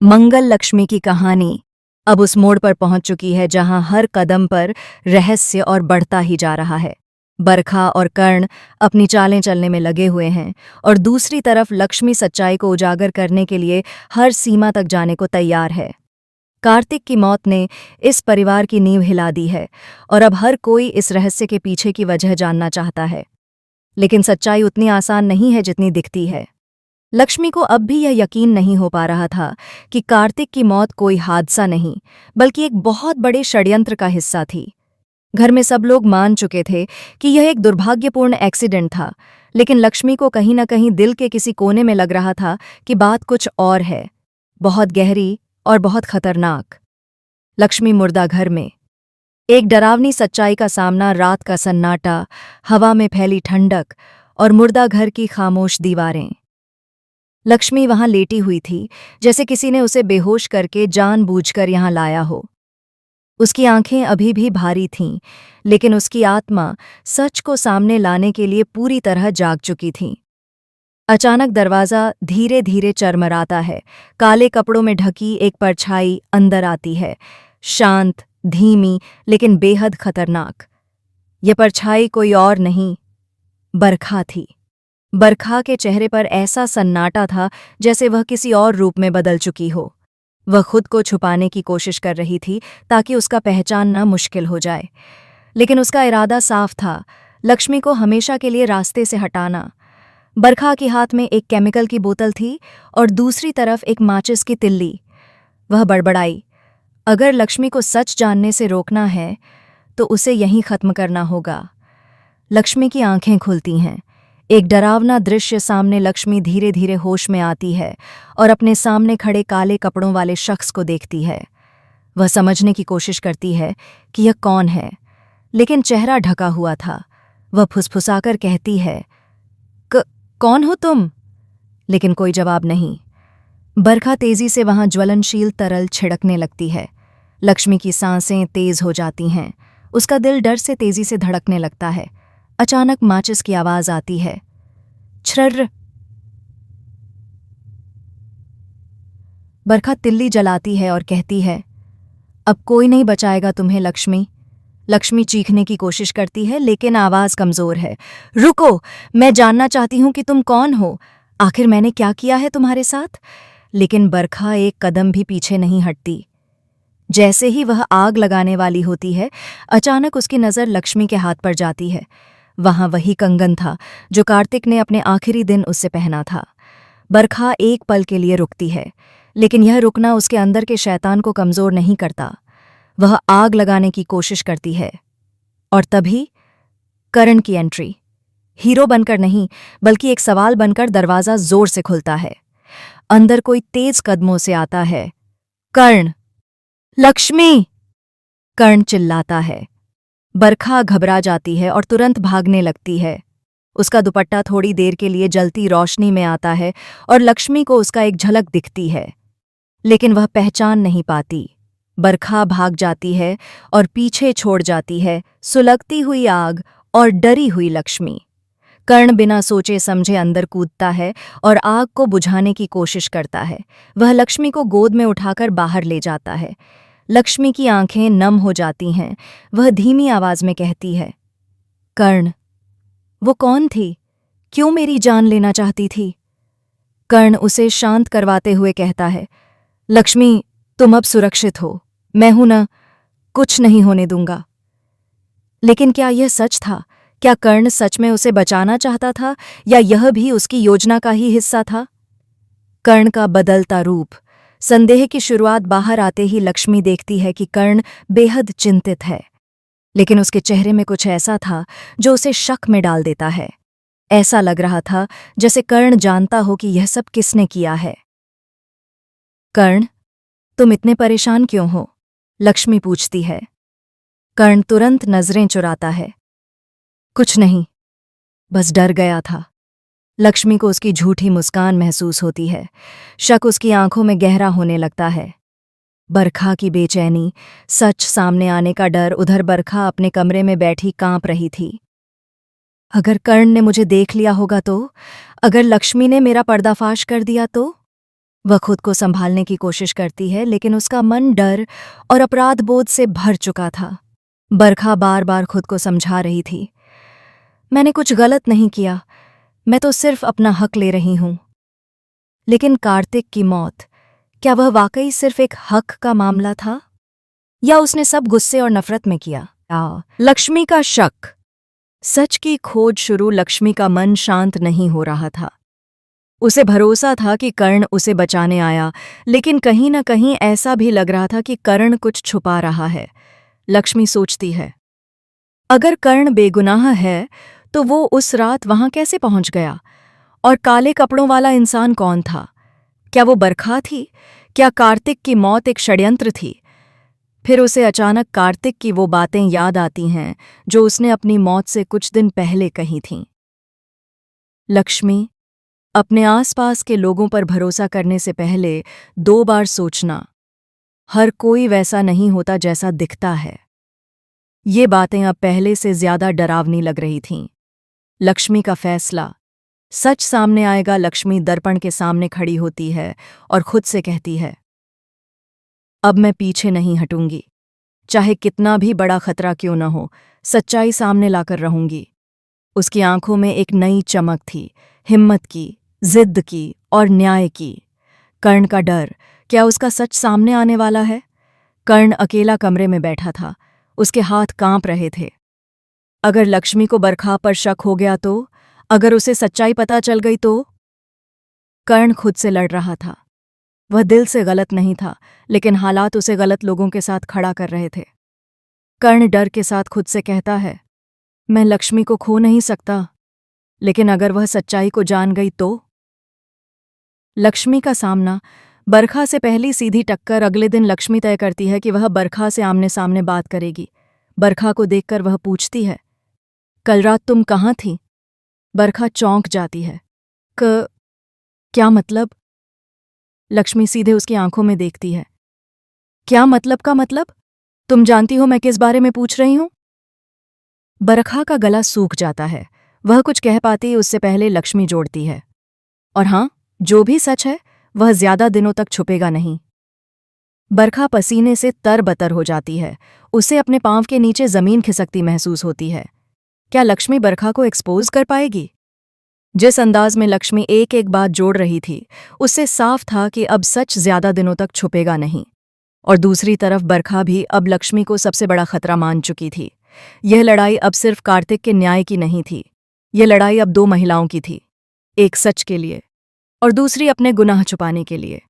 मंगल लक्ष्मी की कहानी अब उस मोड़ पर पहुंच चुकी है जहां हर कदम पर रहस्य और बढ़ता ही जा रहा है। बरखा और कर्ण अपनी चालें चलने में लगे हुए हैं और दूसरी तरफ लक्ष्मी सच्चाई को उजागर करने के लिए हर सीमा तक जाने को तैयार है। कार्तिक की मौत ने इस परिवार की नींव हिला दी है और अब हर कोई इस रहस्य के पीछे की वजह जानना चाहता है। लेकिन सच्चाई उतनी आसान नहीं है जितनी दिखती है। लक्ष्मी को अब भी यह यकीन नहीं हो पा रहा था कि कार्तिक की मौत कोई हादसा नहीं बल्कि एक बहुत बड़े षड्यंत्र का हिस्सा थी। घर में सब लोग मान चुके थे कि यह एक दुर्भाग्यपूर्ण एक्सीडेंट था, लेकिन लक्ष्मी को कहीं न कहीं दिल के किसी कोने में लग रहा था कि बात कुछ और है, बहुत गहरी और बहुत खतरनाक। लक्ष्मी मुर्दा घर में एक डरावनी सच्चाई का सामना, रात का सन्नाटा, हवा में फैली ठंडक और मुर्दा घर की खामोश दीवारें। लक्ष्मी वहां लेटी हुई थी, जैसे किसी ने उसे बेहोश करके जानबूझकर यहां लाया हो। उसकी आंखें अभी भी भारी थीं, लेकिन उसकी आत्मा सच को सामने लाने के लिए पूरी तरह जाग चुकी थी। अचानक दरवाज़ा धीरे धीरे चरमराता है। काले कपड़ों में ढकी एक परछाई अंदर आती है, शांत, धीमी लेकिन बेहद खतरनाक। यह परछाई कोई और नहीं, बरखा थी। बरखा के चेहरे पर ऐसा सन्नाटा था जैसे वह किसी और रूप में बदल चुकी हो। वह खुद को छुपाने की कोशिश कर रही थी ताकि उसका पहचानना मुश्किल हो जाए, लेकिन उसका इरादा साफ था, लक्ष्मी को हमेशा के लिए रास्ते से हटाना। बरखा के हाथ में एक केमिकल की बोतल थी और दूसरी तरफ एक माचिस की तिल्ली। वह बड़बड़ाई, अगर लक्ष्मी को सच जानने से रोकना है तो उसे यहीं खत्म करना होगा। लक्ष्मी की आंखें खुलती हैं। एक डरावना दृश्य सामने, लक्ष्मी धीरे धीरे होश में आती है और अपने सामने खड़े काले कपड़ों वाले शख्स को देखती है। वह समझने की कोशिश करती है कि यह कौन है, लेकिन चेहरा ढका हुआ था। वह फुसफुसाकर कहती है, कौन हो तुम? लेकिन कोई जवाब नहीं। बरखा तेजी से वहां ज्वलनशील तरल छिड़कने लगती है। लक्ष्मी की सांसें तेज हो जाती हैं। उसका दिल डर से तेजी से धड़कने लगता है। अचानक माचिस की आवाज आती है, छर्र। बरखा तिल्ली जलाती है और कहती है, अब कोई नहीं बचाएगा तुम्हें लक्ष्मी। लक्ष्मी चीखने की कोशिश करती है, लेकिन आवाज कमजोर है। रुको, मैं जानना चाहती हूं कि तुम कौन हो। आखिर मैंने क्या किया है तुम्हारे साथ? लेकिन बरखा एक कदम भी पीछे नहीं हटती। जैसे ही वह आग लगाने वाली होती है, अचानक उसकी नजर लक्ष्मी के हाथ पर जाती है। वहां वही कंगन था जो कार्तिक ने अपने आखिरी दिन उससे पहना था। बरखा एक पल के लिए रुकती है, लेकिन यह रुकना उसके अंदर के शैतान को कमजोर नहीं करता। वह आग लगाने की कोशिश करती है, और तभी कर्ण की एंट्री। हीरो बनकर नहीं, बल्कि एक सवाल बनकर दरवाजा जोर से खुलता है। अंदर कोई तेज कदमों से आता है। कर्ण! लक्ष्मी! कर्ण चिल्लाता है। बरखा घबरा जाती है और तुरंत भागने लगती है। उसका दुपट्टा थोड़ी देर के लिए जलती रोशनी में आता है और लक्ष्मी को उसका एक झलक दिखती है, लेकिन वह पहचान नहीं पाती। बरखा भाग जाती है और पीछे छोड़ जाती है सुलगती हुई आग और डरी हुई लक्ष्मी। कर्ण बिना सोचे समझे अंदर कूदता है और आग को बुझाने की कोशिश करता है। वह लक्ष्मी को गोद में उठाकर बाहर ले जाता है। लक्ष्मी की आंखें नम हो जाती हैं। वह धीमी आवाज में कहती है, कर्ण। वो कौन थी? क्यों मेरी जान लेना चाहती थी? कर्ण उसे शांत करवाते हुए कहता है, लक्ष्मी, तुम अब सुरक्षित हो। मैं हूं ना, कुछ नहीं होने दूंगा। लेकिन क्या यह सच था? क्या कर्ण सच में उसे बचाना चाहता था, या यह भी उसकी योजना का ही हिस्सा था? कर्ण का बदलता रूप। संदेह की शुरुआत बाहर आते ही लक्ष्मी देखती है कि कर्ण बेहद चिंतित है, लेकिन उसके चेहरे में कुछ ऐसा था जो उसे शक में डाल देता है। ऐसा लग रहा था जैसे कर्ण जानता हो कि यह सब किसने किया है। कर्ण, तुम इतने परेशान क्यों हो? लक्ष्मी पूछती है। कर्ण तुरंत नजरें चुराता है। कुछ नहीं, बस डर गया था। लक्ष्मी को उसकी झूठी मुस्कान महसूस होती है। शक उसकी आंखों में गहरा होने लगता है। बरखा की बेचैनी, सच सामने आने का डर। उधर बरखा अपने कमरे में बैठी कांप रही थी। अगर कर्ण ने मुझे देख लिया होगा तो? अगर लक्ष्मी ने मेरा पर्दाफाश कर दिया तो? वह खुद को संभालने की कोशिश करती है, लेकिन उसका मन डर और अपराध बोध से भर चुका था। बरखा बार बार खुद को समझा रही थी, मैंने कुछ गलत नहीं किया, मैं तो सिर्फ अपना हक ले रही हूं। लेकिन कार्तिक की मौत, क्या वह वाकई सिर्फ एक हक का मामला था, या उसने सब गुस्से और नफरत में किया? लक्ष्मी का शक। सच की खोज शुरू। लक्ष्मी का मन शांत नहीं हो रहा था। उसे भरोसा था कि कर्ण उसे बचाने आया, लेकिन कहीं न कहीं ऐसा भी लग रहा था कि कर्ण कुछ छुपा रहा है। लक्ष्मी सोचती है, अगर कर्ण बेगुनाह है तो वो उस रात वहां कैसे पहुंच गया? और काले कपड़ों वाला इंसान कौन था? क्या वो बरखा थी? क्या कार्तिक की मौत एक षड्यंत्र थी? फिर उसे अचानक कार्तिक की वो बातें याद आती हैं जो उसने अपनी मौत से कुछ दिन पहले कही थीं। लक्ष्मी, अपने आसपास के लोगों पर भरोसा करने से पहले 2 बार सोचना। हर कोई वैसा नहीं होता जैसा दिखता है। ये बातें अब पहले से ज्यादा डरावनी लग रही थीं। लक्ष्मी का फैसला। सच सामने आएगा। लक्ष्मी दर्पण के सामने खड़ी होती है और खुद से कहती है, अब मैं पीछे नहीं हटूंगी। चाहे कितना भी बड़ा खतरा क्यों न हो, सच्चाई सामने लाकर रहूंगी। उसकी आंखों में एक नई चमक थी, हिम्मत की, जिद की और न्याय की। कर्ण का डर, क्या उसका सच सामने आने वाला है? कर्ण अकेला कमरे में बैठा था, उसके हाथ कांप रहे थे। अगर लक्ष्मी को बरखा पर शक हो गया तो? अगर उसे सच्चाई पता चल गई तो? कर्ण खुद से लड़ रहा था। वह दिल से गलत नहीं था, लेकिन हालात उसे गलत लोगों के साथ खड़ा कर रहे थे। कर्ण डर के साथ खुद से कहता है, मैं लक्ष्मी को खो नहीं सकता, लेकिन अगर वह सच्चाई को जान गई तो? लक्ष्मी का सामना। बरखा से पहली सीधी टक्कर। अगले दिन लक्ष्मी तय करती है कि वह बरखा से आमने सामने बात करेगी। बरखा को देखकर वह पूछती है, कल रात तुम कहाँ थी? बरखा चौंक जाती है। क्या मतलब? लक्ष्मी सीधे उसकी आंखों में देखती है। क्या मतलब का मतलब? तुम जानती हो मैं किस बारे में पूछ रही हूं? बरखा का गला सूख जाता है। वह कुछ कह पाती उससे पहले लक्ष्मी जोड़ती है, और हां, जो भी सच है वह ज्यादा दिनों तक छुपेगा नहीं। बरखा पसीने से तरबतर हो जाती है। उसे अपने पांव के नीचे जमीन खिसकती महसूस होती है। क्या लक्ष्मी बरखा को एक्सपोज कर पाएगी? जिस अंदाज में लक्ष्मी एक एक बात जोड़ रही थी, उससे साफ था कि अब सच ज्यादा दिनों तक छुपेगा नहीं। और दूसरी तरफ बरखा भी अब लक्ष्मी को सबसे बड़ा खतरा मान चुकी थी। यह लड़ाई अब सिर्फ कार्तिक के न्याय की नहीं थी। यह लड़ाई अब 2 महिलाओं की थी, एक सच के लिए और दूसरी अपने गुनाह छुपाने के लिए।